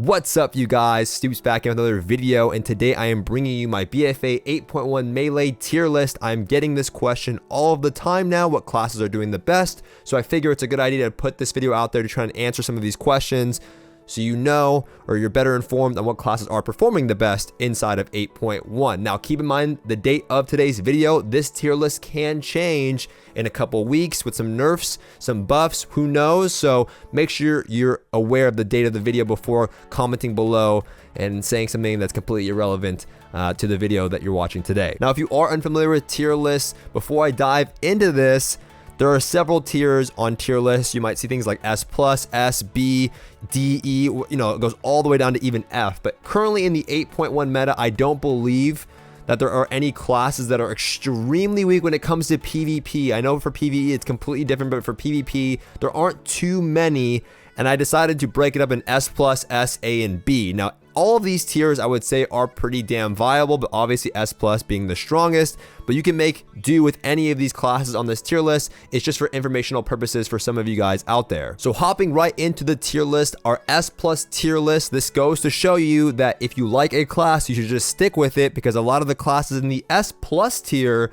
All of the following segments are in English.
What's up, you guys? Stoopzz back in with another video, and today I am bringing you my BFA 8.1 melee tier list. I'm getting this question all of the time now, what classes are doing the best, so I figure it's a good idea to put this video out there to try and answer some of these questions so you know, or you're better informed on what classes are performing the best inside of 8.1. Now, keep in mind the date of today's video. This tier list can change in a couple weeks with some nerfs, some buffs, who knows? So make sure you're aware of the date of the video before commenting below and saying something that's completely irrelevant to the video that you're watching today. Now, if you are unfamiliar with tier lists, before I dive into this, there are several tiers on tier lists. You might see things like S+, S, B, D, E, you know, it goes all the way down to even F. But currently in the 8.1 meta, I don't believe that there are any classes that are extremely weak when it comes to PvP. I know for PvE it's completely different, but for PvP, there aren't too many. And I decided to break it up in S+, S, A, and B. Now, all of these tiers I would say are pretty damn viable, but obviously S+ being the strongest. But you can make do with any of these classes on this tier list. It's just for informational purposes for some of you guys out there. So hopping right into the tier list, our S+ tier list, this goes to show you that if you like a class, you should just stick with it, because a lot of the classes in the S+ tier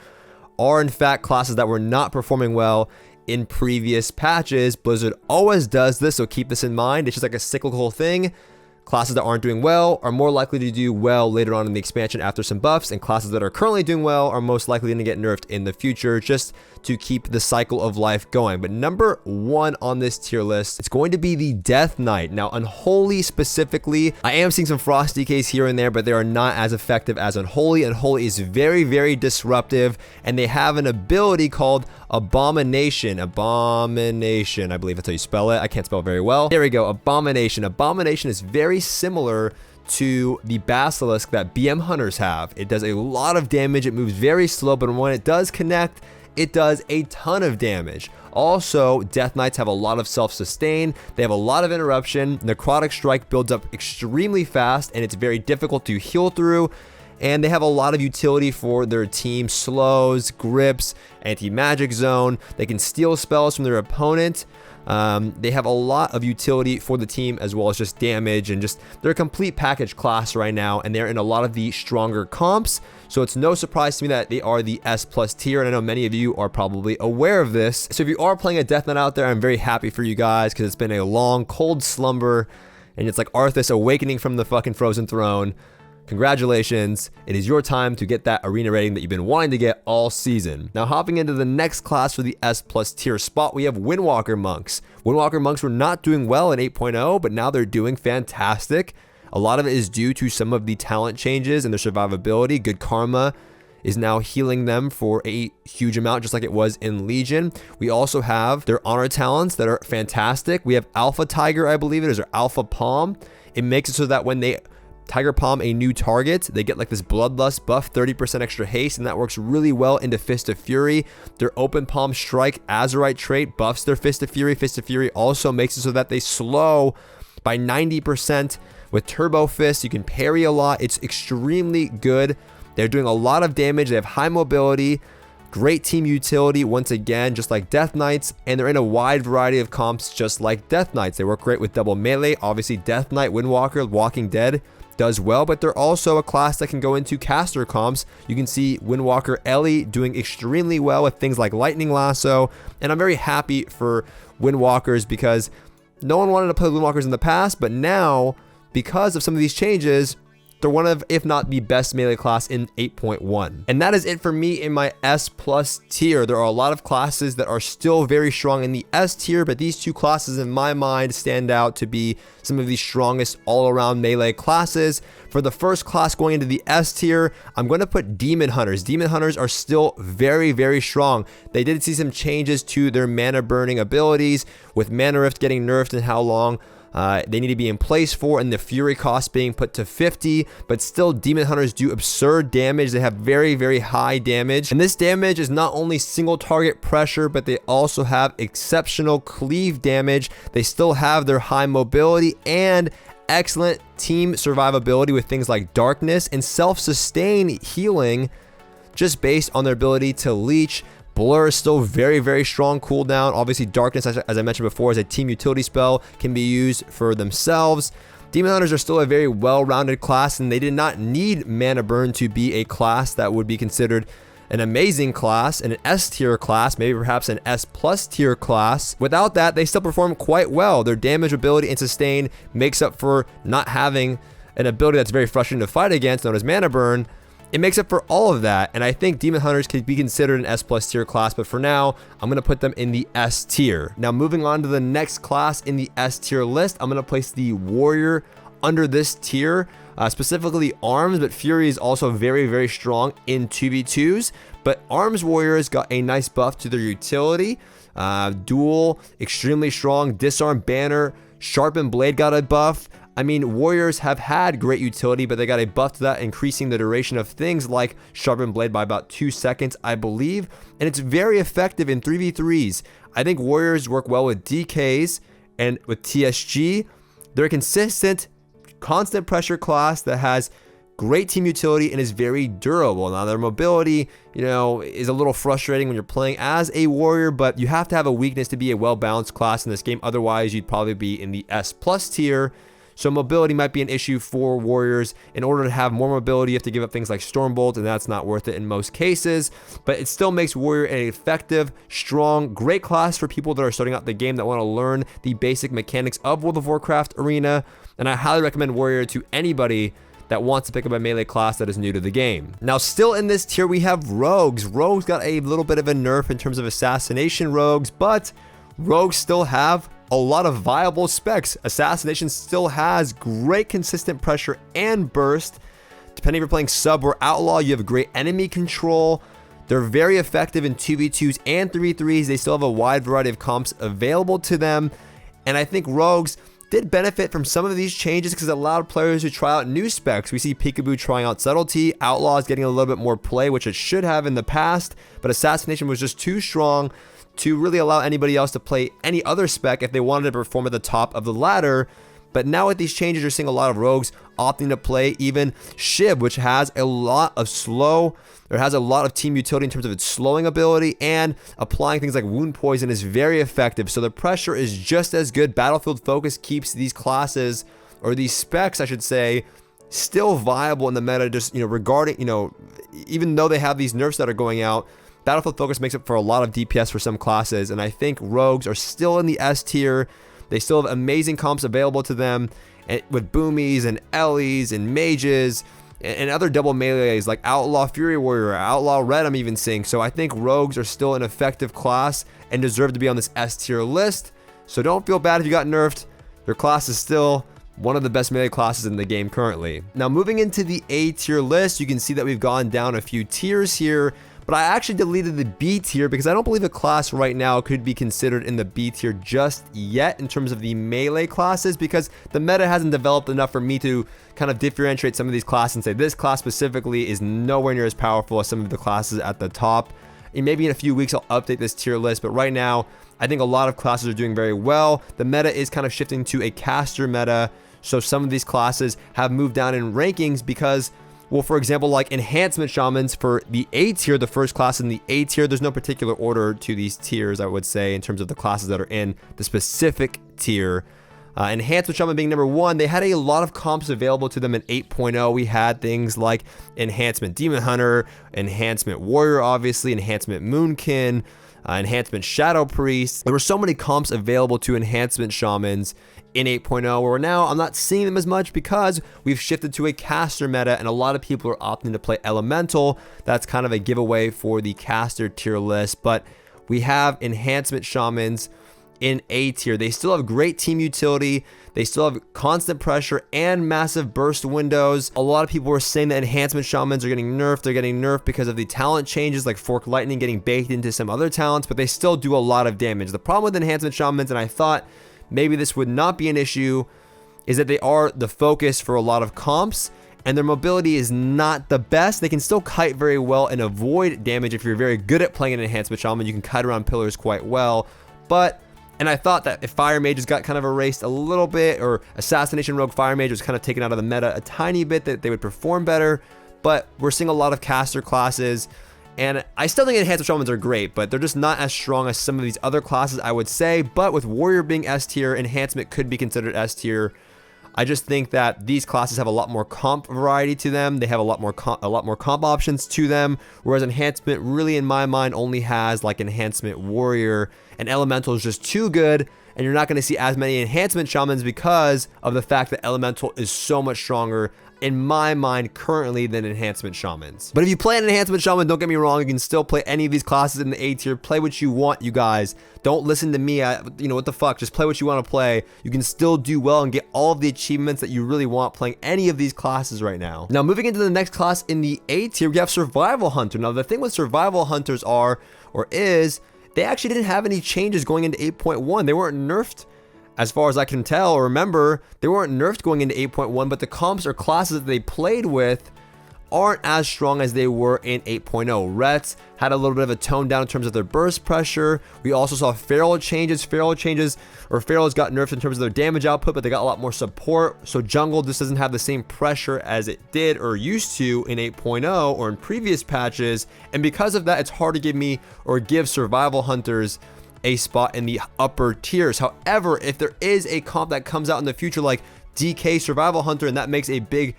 are in fact classes that were not performing well in previous patches. Blizzard always does this, so keep this in mind. It's just like a cyclical thing. Classes that aren't doing well are more likely to do well later on in the expansion after some buffs, and classes that are currently doing well are most likely going to get nerfed in the future, just to keep the cycle of life going. But number one on this tier list, it's going to be the Death Knight. Now, Unholy specifically, I am seeing some Frost DKs here and there, but they are not as effective as Unholy. Unholy is very, very disruptive, and they have an ability called Abomination. Abomination, I believe that's how you spell it. I can't spell it very well. There we go, Abomination. Abomination is very similar to the Basilisk that BM Hunters have. It does a lot of damage. It moves very slow, but when it does connect, it does a ton of damage. Also, Death Knights have a lot of self-sustain. They have a lot of interruption. Necrotic Strike builds up extremely fast, and it's very difficult to heal through. And they have a lot of utility for their team: slows, grips, anti-magic zone. They can steal spells from their opponent. They have a lot of utility for the team, as well as just damage, and just they're a complete package class right now, and they're in a lot of the stronger comps. So it's no surprise to me that they are the S+ tier, and I know many of you are probably aware of this. So if you are playing a Death Knight out there, I'm very happy for you guys, because it's been a long, cold slumber, and it's like Arthas awakening from the fucking frozen throne. Congratulations, it is your time to get that arena rating that you've been wanting to get all season. Now, hopping into the next class for the S+ tier spot, we have Windwalker monks. Windwalker monks were not doing well in 8.0, but now they're doing fantastic. A lot of it is due to some of the talent changes and their survivability. Good Karma is now healing them for a huge amount, just like it was in Legion. We also have their honor talents that are fantastic. We have Alpha Tiger, I believe it is, or Alpha Palm. It makes it so that when they Tiger Palm a new target, they get like this Bloodlust buff, 30% extra haste, and that works really well into Fist of Fury. Their Open Palm Strike Azerite trait buffs their Fist of Fury. Fist of Fury also makes it so that they slow by 90%. With Turbo Fist, you can parry a lot. It's extremely good. They're doing a lot of damage. They have high mobility, great team utility, once again, just like Death Knights, and they're in a wide variety of comps just like Death Knights. They work great with double melee. Obviously, Death Knight, Windwalker, Walking Dead does well, but they're also a class that can go into caster comps. You can see Windwalker Ellie doing extremely well with things like Lightning Lasso, and I'm very happy for Windwalkers, because no one wanted to play Windwalkers in the past, but now, because of some of these changes, they're one of, if not the best melee class in 8.1. And that is it for me in my S+ tier. There are a lot of classes that are still very strong in the S tier, but these two classes in my mind stand out to be some of the strongest all-around melee classes. For the first class going into the S tier, I'm going to put Demon Hunters. Demon Hunters are still very, very strong. They did see some changes to their mana burning abilities, with Mana Rift getting nerfed and how long they need to be in place for, and the Fury cost being put to 50, but still Demon Hunters do absurd damage. They have very, very high damage, and this damage is not only single target pressure, but they also have exceptional cleave damage. They still have their high mobility and excellent team survivability with things like darkness and self-sustain healing, just based on their ability to leech. Blur is still very, very strong cooldown. Obviously, Darkness, as I mentioned before, is a team utility spell, can be used for themselves. Demon Hunters are still a very well-rounded class, and they did not need mana burn to be a class that would be considered an amazing class, and an S tier class, maybe perhaps an S plus tier class. Without that, they still perform quite well. Their damage, ability, and sustain makes up for not having an ability that's very frustrating to fight against, known as mana burn. It makes up for all of that, and I think Demon Hunters could be considered an S plus tier class, but for now, I'm going to put them in the S tier. Now, moving on to the next class in the S tier list, I'm going to place the Warrior under this tier, specifically Arms, but Fury is also very, very strong in 2v2s, but Arms Warriors got a nice buff to their utility. Duel, extremely strong, Disarm, Banner, Sharpened Blade got a buff. I mean, Warriors have had great utility, but they got a buff to that, increasing the duration of things like Sharpened Blade by about 2 seconds, I believe. And it's very effective in 3v3s. I think Warriors work well with DKs and with TSG. They're a consistent, constant pressure class that has great team utility and is very durable. Now, their mobility, is a little frustrating when you're playing as a warrior, but you have to have a weakness to be a well-balanced class in this game. Otherwise, you'd probably be in the S plus tier. So mobility might be an issue for warriors. In order to have more mobility, you have to give up things like Stormbolt, and that's not worth it in most cases. But it still makes warrior an effective, strong, great class for people that are starting out the game that want to learn the basic mechanics of World of Warcraft Arena. And I highly recommend warrior to anybody that wants to pick up a melee class that is new to the game. Now, still in this tier, we have rogues. Rogues got a little bit of a nerf in terms of assassination rogues, but rogues still have a lot of viable specs. Assassination still has great consistent pressure and burst. Depending if you're playing sub or outlaw, you have great enemy control. They're very effective in 2v2s and 3v3s. They still have a wide variety of comps available to them. And I think rogues did benefit from some of these changes because it allowed players to try out new specs. We see Peekaboo trying out Subtlety, Outlaws getting a little bit more play, which it should have in the past, but Assassination was just too strong to really allow anybody else to play any other spec if they wanted to perform at the top of the ladder. But now with these changes, you're seeing a lot of rogues opting to play even Shib, which has a lot of team utility in terms of its slowing ability, and applying things like Wound Poison is very effective. So the pressure is just as good. Battlefield Focus keeps these classes, or these specs, I should say, still viable in the meta, just, regarding, even though they have these nerfs that are going out, Battlefield Focus makes up for a lot of DPS for some classes, and I think rogues are still in the S tier. They still have amazing comps available to them, and with Boomies and Ellies and Mages and other double melees like Outlaw Fury Warrior, Outlaw Red I'm even seeing. So I think rogues are still an effective class and deserve to be on this S tier list. So don't feel bad if you got nerfed. Your class is still one of the best melee classes in the game currently. Now, moving into the A tier list, you can see that we've gone down a few tiers here. But I actually deleted the B tier because I don't believe a class right now could be considered in the B tier just yet in terms of the melee classes, because the meta hasn't developed enough for me to kind of differentiate some of these classes and say this class specifically is nowhere near as powerful as some of the classes at the top. And maybe in a few weeks I'll update this tier list, but right now I think a lot of classes are doing very well. The meta is kind of shifting to a caster meta, so some of these classes have moved down in rankings because, well, for example, like Enhancement Shamans for the A tier, the first class in the A tier, there's no particular order to these tiers, I would say, in terms of the classes that are in the specific tier. Enhancement Shaman being number 1, they had a lot of comps available to them in 8.0. We had things like Enhancement Demon Hunter, Enhancement Warrior, obviously, Enhancement Moonkin, Enhancement Shadow Priest. There were so many comps available to Enhancement Shamans in 8.0, where now I'm not seeing them as much because we've shifted to a caster meta and a lot of people are opting to play Elemental. That's kind of a giveaway for the caster tier list, but we have Enhancement Shamans in A tier. They still have great team utility. They still have constant pressure and massive burst windows. A lot of people were saying that Enhancement Shamans are getting nerfed. They're getting nerfed because of the talent changes like Fork Lightning getting baked into some other talents, but they still do a lot of damage. The problem with Enhancement Shamans, and I thought maybe this would not be an issue, is that they are the focus for a lot of comps and their mobility is not the best. They can still kite very well and avoid damage. If you're very good at playing an Enhancement Shaman, you can kite around pillars quite well. And I thought that if Fire Mages got kind of erased a little bit, or Assassination Rogue Fire Mage was kind of taken out of the meta a tiny bit, that they would perform better. But we're seeing a lot of caster classes, and I still think Enhancement Shamans are great, but they're just not as strong as some of these other classes, I would say. But with Warrior being S tier, Enhancement could be considered S tier. I just think that these classes have a lot more comp variety to them. They have a lot more comp options to them, whereas Enhancement really in my mind only has like Enhancement Warrior, and Elemental is just too good, and you're not going to see as many Enhancement Shamans because of the fact that Elemental is so much stronger in my mind currently than Enhancement Shamans. But if you play an Enhancement Shaman, don't get me wrong, you can still play any of these classes in the A tier. Play what you want, you guys. Don't listen to me. You know, what the fuck? Just play what you want to play. You can still do well and get all of the achievements that you really want playing any of these classes right now. Now, moving into the next class in the A tier, we have Survival Hunter. Now, the thing with Survival Hunters is they actually didn't have any changes going into 8.1. They weren't nerfed. As far as I can tell or remember, they weren't nerfed going into 8.1, but the comps or classes that they played with aren't as strong as they were in 8.0. Rets had a little bit of a tone down in terms of their burst pressure. We also saw Feral changes. Ferals got nerfed in terms of their damage output, but they got a lot more support. So Jungle just doesn't have the same pressure as it did or used to in 8.0 or in previous patches. And because of that, it's hard to give Survival Hunters a spot in the upper tiers. However, if there is a comp that comes out in the future like DK Survival Hunter, and that makes a big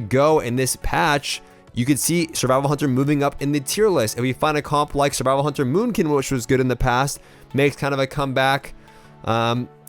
go in this patch, you could see Survival Hunter moving up in the tier list. If we find a comp like Survival Hunter Moonkin, which was good in the past, makes kind of a comeback,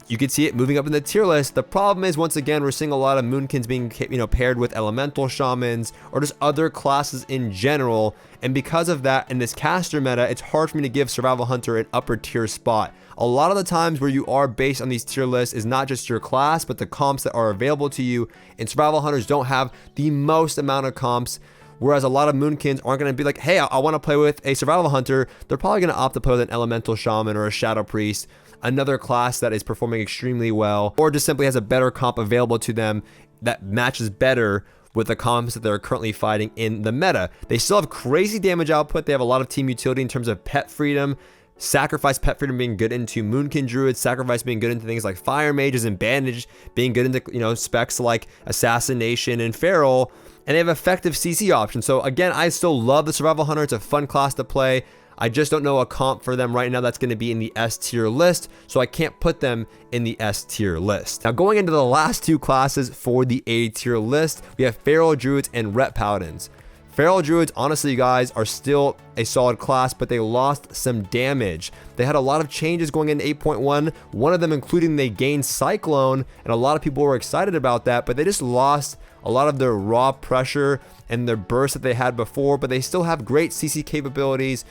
you could see it moving up in the tier list. The problem is, once again, we're seeing a lot of Moonkins being, paired with Elemental Shamans or just other classes in general. And because of that, in this caster meta, it's hard for me to give Survival Hunter an upper tier spot. A lot of the times where you are based on these tier lists is not just your class, but the comps that are available to you. And Survival Hunters don't have the most amount of comps. Whereas a lot of Moonkins aren't going to be like, hey, I want to play with a Survival Hunter. They're probably going to opt to play with an Elemental Shaman or a Shadow Priest, another class that is performing extremely well, or just simply has a better comp available to them that matches better with the comps that they're currently fighting in the meta. They still have crazy damage output. They have a lot of team utility in terms of pet freedom, Sacrifice pet freedom being good into Moonkin Druids, Sacrifice being good into things like Fire Mages, and Bandage being good into, specs like Assassination and Feral, and they have effective CC options. So again, I still love the Survival Hunter. It's a fun class to play. I just don't know a comp for them right now that's going to be in the S tier list, so I can't put them in the S tier list. Now, going into the last two classes for the A tier list, we have Feral Druids and Ret Paladins. Feral Druids, honestly, you guys, are still a solid class, but they lost some damage. They had a lot of changes going into 8.1, one of them including they gained Cyclone, and a lot of people were excited about that, but they just lost a lot of their raw pressure and their burst that they had before, but they still have great CC capabilities.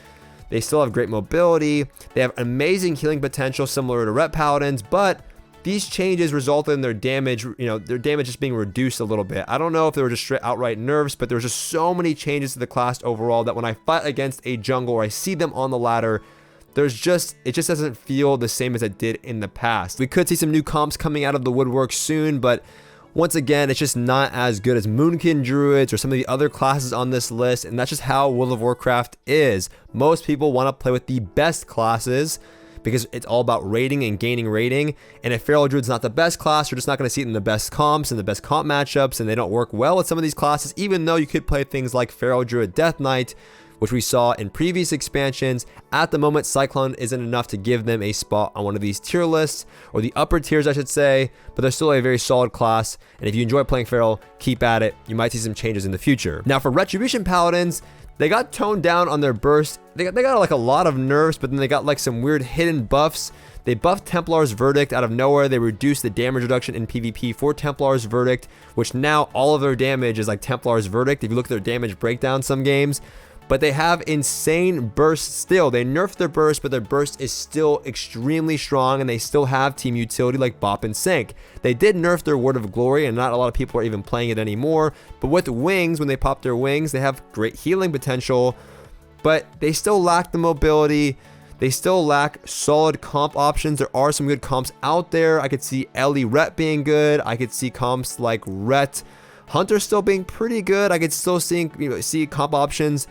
They still have great mobility. They have amazing healing potential similar to Ret Paladins, but these changes resulted in their damage, their damage just being reduced a little bit. I don't know if they were just straight outright nerfs, but there was just so many changes to the class overall that when I fight against a jungle or I see them on the ladder, it just doesn't feel the same as it did in the past. We could see some new comps coming out of the woodwork soon, but once again, it's just not as good as Moonkin Druids or some of the other classes on this list, and that's just how World of Warcraft is. Most people want to play with the best classes because it's all about rating and gaining rating, and if Feral Druid's not the best class, you're just not going to see it in the best comps and the best comp matchups, and they don't work well with some of these classes, even though you could play things like Feral Druid Death Knight, which we saw in previous expansions. At the moment, Cyclone isn't enough to give them a spot on one of these tier lists, or the upper tiers I should say, but they're still a very solid class, and if you enjoy playing Feral, keep at it. You might see some changes in the future. Now for Retribution Paladins, they got toned down on their burst. They got like a lot of nerfs, but then they got like some weird hidden buffs. They buffed Templar's Verdict out of nowhere. They reduced the damage reduction in PvP for Templar's Verdict, which now all of their damage is like Templar's Verdict if you look at their damage breakdown some games. But they have insane burst still. They nerfed their burst, but their burst is still extremely strong, and they still have team utility like Bop and Sink. They did nerf their Word of Glory, and not a lot of people are even playing it anymore. But with wings, when they pop their wings, they have great healing potential, but they still lack the mobility. They still lack solid comp options. There are some good comps out there. I could see Ellie Ret being good. I could see comps like Ret Hunter still being pretty good. I could still see comp options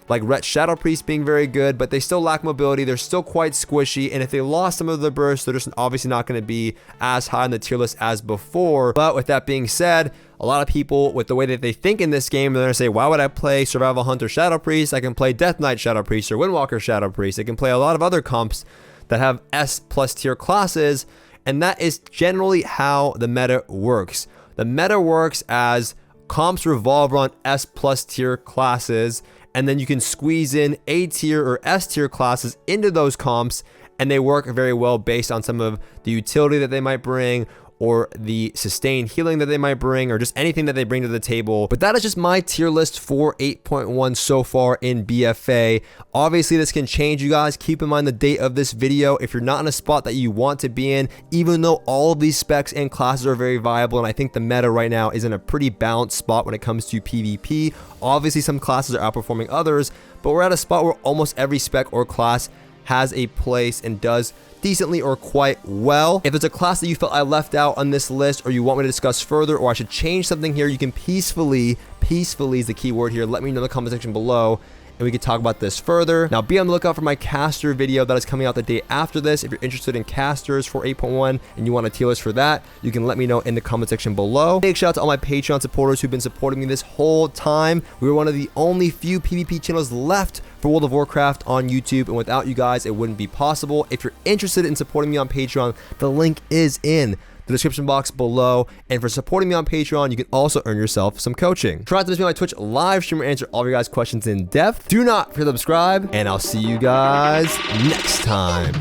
like Ret Shadow Priest being very good, but they still lack mobility. They're still quite squishy, and if they lost some of their bursts, they're just obviously not going to be as high on the tier list as before. But with that being said, a lot of people, with the way that they think in this game, they're going to say, why would I play Survival Hunter Shadow Priest? I can play Death Knight Shadow Priest or Windwalker Shadow Priest. I can play a lot of other comps that have S+ tier classes, and that is generally how the meta works. The meta works as comps revolve around S+ tier classes, and then you can squeeze in A tier or S tier classes into those comps, and they work very well based on some of the utility that they might bring, or the sustained healing that they might bring, or just anything that they bring to the table. But that is just my tier list for 8.1 so far in BFA. Obviously, this can change, you guys. Keep in mind the date of this video. If you're not in a spot that you want to be in, even though all of these specs and classes are very viable, and I think the meta right now is in a pretty balanced spot when it comes to PvP. Obviously, some classes are outperforming others, but we're at a spot where almost every spec or class has a place and does decently or quite well. If there's a class that you felt I left out on this list, or you want me to discuss further, or I should change something here, you can peacefully is the key word here, let me know in the comment section below, and we can talk about this further. Now, be on the lookout for my caster video that is coming out the day after this. If you're interested in casters for 8.1 and you want a tier list for that, you can let me know in the comment section below. Big shout out to all my Patreon supporters who've been supporting me this whole time. We were one of the only few PvP channels left for World of Warcraft on YouTube, and without you guys, it wouldn't be possible. If you're interested in supporting me on Patreon, the link is in the description box below, and for supporting me on Patreon, you can also earn yourself some coaching. Try not to miss me on my Twitch live stream or answer all of your guys' questions in depth. Do not forget to subscribe, and I'll see you guys next time.